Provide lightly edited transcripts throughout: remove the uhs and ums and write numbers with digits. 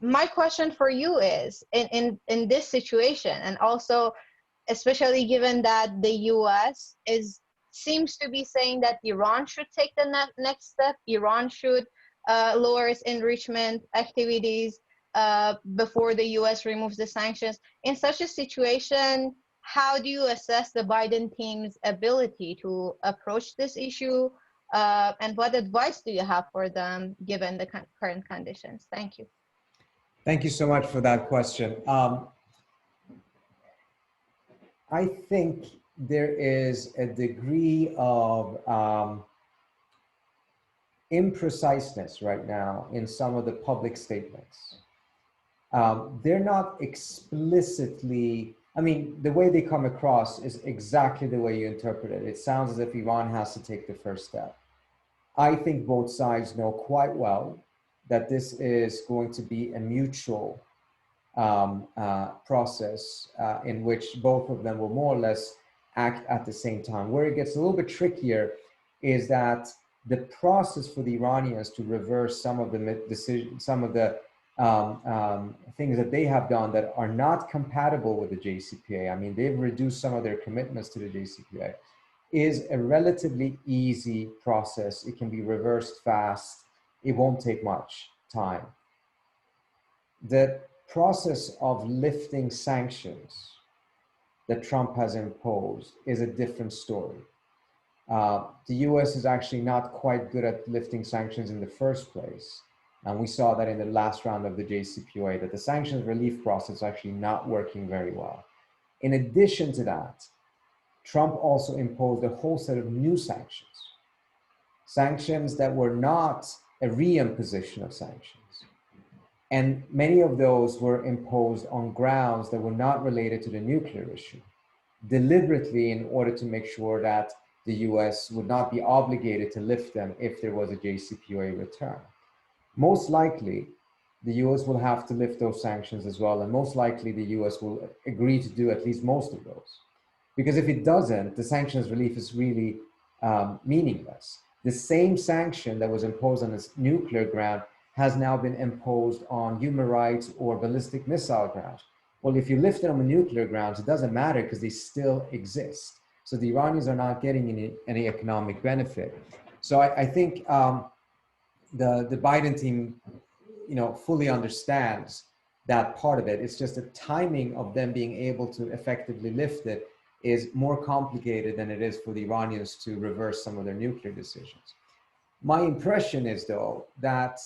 my question for you is, in this situation, and also especially given that the US seems to be saying that Iran should take the next step, Iran should lower its enrichment activities before the US removes the sanctions. In such a situation, how do you assess the Biden team's ability to approach this issue? And what advice do you have for them given the current conditions? Thank you. Thank you so much for that question. I think there is a degree of impreciseness right now in some of the public statements. They're not explicitly, I mean, the way they come across is exactly the way you interpret it. It sounds as if Iran has to take the first step. I think both sides know quite well that this is going to be a mutual process in which both of them will more or less act at the same time. Where it gets a little bit trickier is that the process for the Iranians to reverse some of the decisions, some of the things that they have done that are not compatible with the JCPOA. I mean, they've reduced some of their commitments to the JCPOA. Is a relatively easy process. It can be reversed fast. It won't take much time. The process of lifting sanctions that Trump has imposed is a different story. The US is actually not quite good at lifting sanctions in the first place. And we saw that in the last round of the JCPOA, that the sanctions relief process is actually not working very well. In addition to that, Trump also imposed a whole set of new sanctions. Sanctions that were not a reimposition of sanctions. And many of those were imposed on grounds that were not related to the nuclear issue, deliberately in order to make sure that the US would not be obligated to lift them if there was a JCPOA return. Most likely, the US will have to lift those sanctions as well, and most likely the US will agree to do at least most of those. Because if it doesn't, the sanctions relief is really meaningless. The same sanction that was imposed on this nuclear ground has now been imposed on human rights or ballistic missile grounds. Well, if you lift it on the nuclear grounds, it doesn't matter because they still exist. So the Iranians are not getting any economic benefit. So I think the Biden team, fully understands that part of it. It's just the timing of them being able to effectively lift it is more complicated than it is for the Iranians to reverse some of their nuclear decisions. My impression is, though, that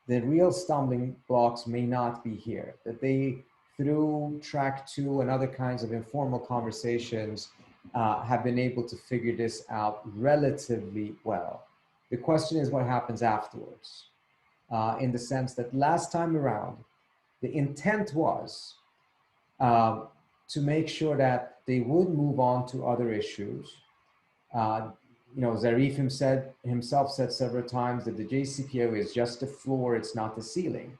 the real stumbling blocks may not be here, that they, through track 2 and other kinds of informal conversations, have been able to figure this out relatively well. The question is what happens afterwards, in the sense that last time around, the intent was to make sure that they would move on to other issues. Zarif himself said several times that the JCPOA is just the floor, it's not the ceiling.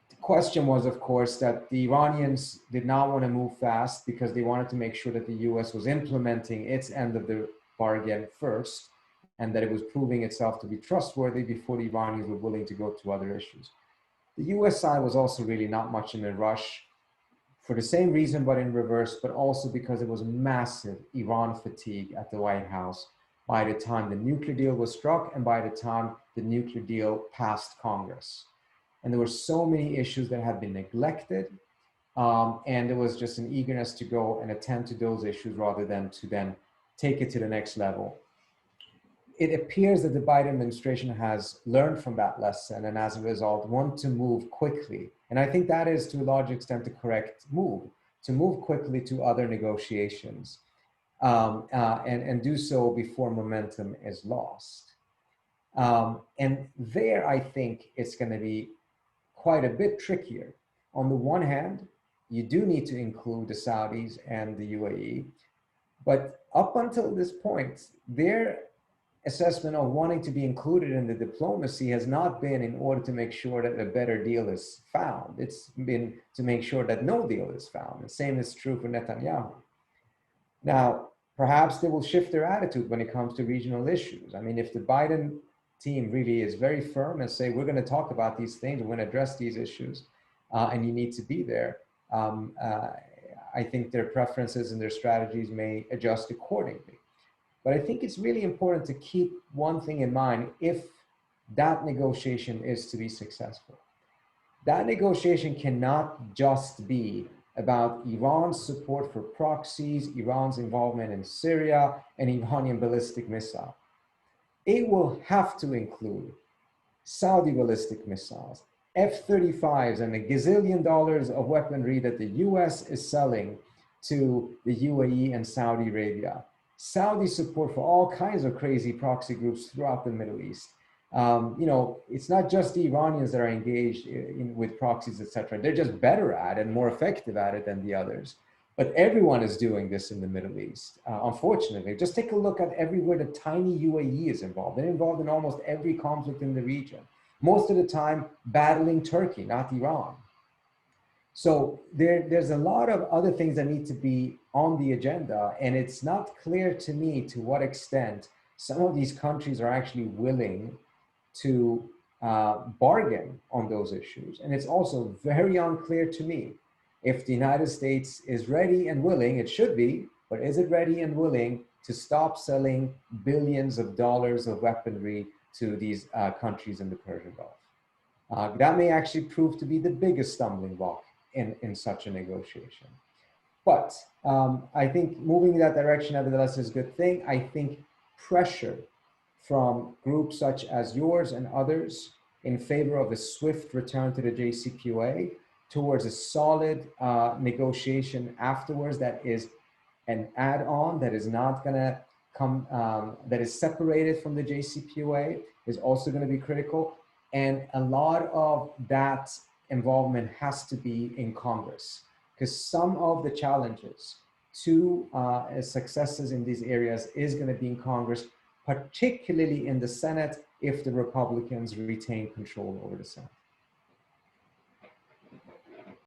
The question was, of course, that the Iranians did not want to move fast because they wanted to make sure that the US was implementing its end of the bargain first, and that it was proving itself to be trustworthy before the Iranians were willing to go to other issues. The US side was also really not much in a rush, for the same reason, but in reverse, but also because there was massive Iran fatigue at the White House by the time the nuclear deal was struck and by the time the nuclear deal passed Congress. And there were so many issues that had been neglected, and there was just an eagerness to go and attend to those issues rather than to then take it to the next level. It appears that the Biden administration has learned from that lesson, and as a result, want to move quickly. And I think that is, to a large extent, the correct move, to move quickly to other negotiations, and do so before momentum is lost. And there, I think it's going to be quite a bit trickier. On the one hand, you do need to include the Saudis and the UAE, but up until this point, their assessment of wanting to be included in the diplomacy has not been in order to make sure that a better deal is found. It's been to make sure that no deal is found. The same is true for Netanyahu. Now, perhaps they will shift their attitude when it comes to regional issues. I mean, if the Biden team really is very firm and say, we're going to talk about these things, we're going to address these issues, and you need to be there. Um, uh, I think their preferences and their strategies may adjust accordingly. But I think it's really important to keep one thing in mind if that negotiation is to be successful. That negotiation cannot just be about Iran's support for proxies, Iran's involvement in Syria, and Iranian ballistic missile. It will have to include Saudi ballistic missiles, F-35s, and a gazillion dollars of weaponry that the US is selling to the UAE and Saudi Arabia. Saudi support for all kinds of crazy proxy groups throughout the Middle East. It's not just the Iranians that are engaged with proxies, etc. They're just better at it and more effective at it than the others. But everyone is doing this in the Middle East, unfortunately. Just take a look at everywhere the tiny UAE is involved. They're involved in almost every conflict in the region. Most of the time, battling Turkey, not Iran. So there's a lot of other things that need to be on the agenda, and it's not clear to me to what extent some of these countries are actually willing to bargain on those issues. And it's also very unclear to me if the United States is ready and willing, it should be, but is it ready and willing to stop selling billions of dollars of weaponry to these countries in the Persian Gulf? That may actually prove to be the biggest stumbling block in such a negotiation. But I think moving in that direction, nevertheless, is a good thing. I think pressure from groups such as yours and others in favor of a swift return to the JCPOA towards a solid negotiation afterwards that is an add-on, that is not going to come, that is separated from the JCPOA, is also going to be critical. And a lot of that involvement has to be in Congress, because some of the challenges to successes in these areas is going to be in Congress, particularly in the Senate if the Republicans retain control over the Senate.